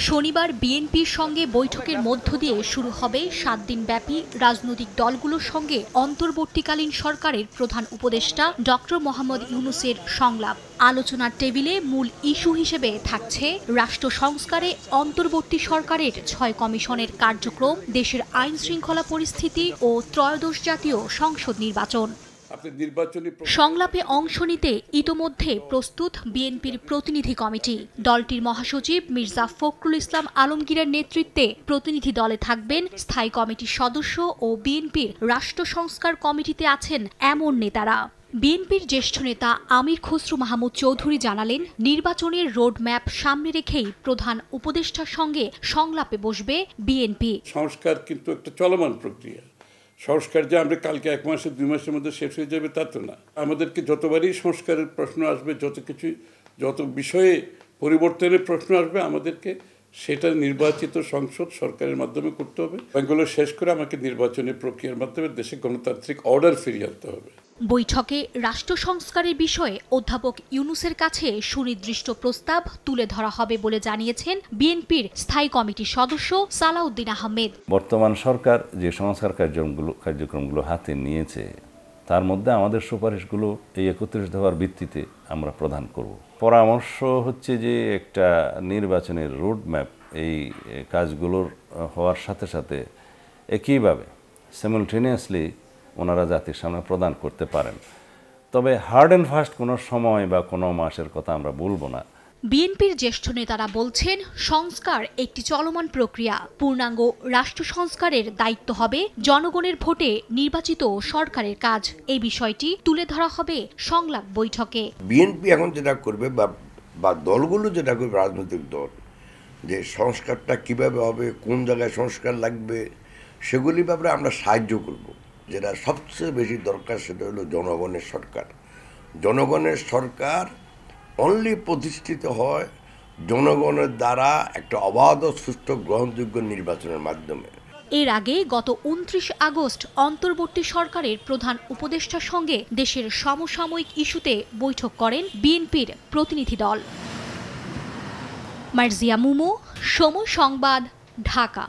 শনিবার বিএনপির সঙ্গে বৈঠকের মধ্য দিয়ে শুরু হবে ৭ দিনব্যাপী রাজনৈতিক দলগুলোর সঙ্গে অন্তর্বর্তীকালীন সরকারের প্রধান উপদেষ্টা ডক্টর মোহাম্মদ ইউনূসের সংলাপ। আলোচনার টেবিলে মূল ইস্যু হিসেবে থাকছে রাষ্ট্র সংস্কারে অন্তর্বর্তী সরকারের ৬ কমিশনের কার্যক্রম, দেশের আইন শৃঙ্খলা পরিস্থিতি ও ত্রয়োদশ জাতীয় সংসদ নির্বাচন। সংলাপে অংশ নিতে ইতোমধ্যে প্রস্তুত বিএনপির প্রতিনিধি কমিটি। দলটির মহাসচিব মির্জা ফখরুল ইসলাম আলমগীরের নেতৃত্বে প্রতিনিধি দলে থাকবেন স্থায়ী কমিটির সদস্য ও বিএনপির রাষ্ট্র সংস্কার কমিটিতে আছেন এমন নেতারা। বিএনপির জ্যেষ্ঠ নেতা আমির খসরু মাহমুদ চৌধুরী জানালেন, নির্বাচনের রোডম্যাপ সামনে রেখেই প্রধান উপদেষ্টার সঙ্গে সংলাপে বসবে বিএনপি। সংস্কার কিন্তু একটা চলমান প্রক্রিয়া। সংস্কার যে আমরা কালকে 1 মাসে 2 মাসের মধ্যে শেষ হয়ে যাবে তা তো না। আমাদেরকে যতবারই সংস্কারের প্রশ্ন আসবে, যত বিষয়ে পরিবর্তনের প্রশ্ন আসবে, আমাদেরকে সেটা নির্বাচিত সংসদ সরকারের মাধ্যমে করতে হবে। এগুলো শেষ করে আমাকে নির্বাচনের প্রক্রিয়ার মাধ্যমে দেশে গণতান্ত্রিক অর্ডার ফিরিয়ে আনতে হবে। বৈঠকে রাষ্ট্র সংস্কারের বিষয়ে অধ্যাপক ইউনূসের কাছে সুনির্দিষ্ট প্রস্তাব তুলে ধরা হবে বলে জানিয়েছেন বিএনপির স্থায়ী কমিটির সদস্য সালাউদ্দিন আহমেদ। বর্তমান সরকার যে সংস্কার কার্যক্রমগুলো হাতে নিয়েছে, তার মধ্যে আমাদের সুপারিশগুলো এই 31 দফার ভিত্তিতে আমরা প্রদান করব। পরামর্শ হচ্ছে যে একটা নির্বাচনের রোডম্যাপ এই কাজগুলোর হওয়ার সাথে সাথে একইভাবে সিমultaneously ওনারা জাতির সামনে প্রদান করতে পারেন। তবে হার্ড অ্যান্ড ফাস্ট কোনো সময় বা কোনো মাসের কথা আমরা বলবো না। বিএনপির জ্যেষ্ঠ নেতারা বলছেন, সংস্কার একটি চলমান প্রক্রিয়া। পূর্ণাঙ্গ রাষ্ট্র সংস্কারের দায়িত্ব হবে জনগণের ভোটে নির্বাচিত সরকারের কাজ। এই বিষয়টি তুলে ধরা হবে সংলাপ বৈঠকে। বিএনপি এখন যেটা করবে বা দলগুলো যেটা করবে, রাজনৈতিক দল, যে সংস্কারটা কিভাবে হবে, কোন জায়গায় সংস্কার লাগবে, সেগুলি ব্যাপারে আমরা সাহায্য করব। যেটা সবচেয়ে বেশি দরকার সেটা হলো জনগণের সরকার। জনগণের সরকার অনলি প্রতিষ্ঠিত হয় জনগণের দ্বারা একটা অবাধ, সুষ্ঠু, গ্রহণযোগ্য নির্বাচনের মাধ্যমে। এর আগে গত 29 আগস্ট অন্তর্বর্তী সরকারের প্রধান উপদেষ্টার সঙ্গে দেশের সমসাময়িক ইস্যুতে বৈঠক করেন বিএনপির প্রতিনিধি দল। মার্জিয়া মুমু, সময় সংবাদ, ঢাকা।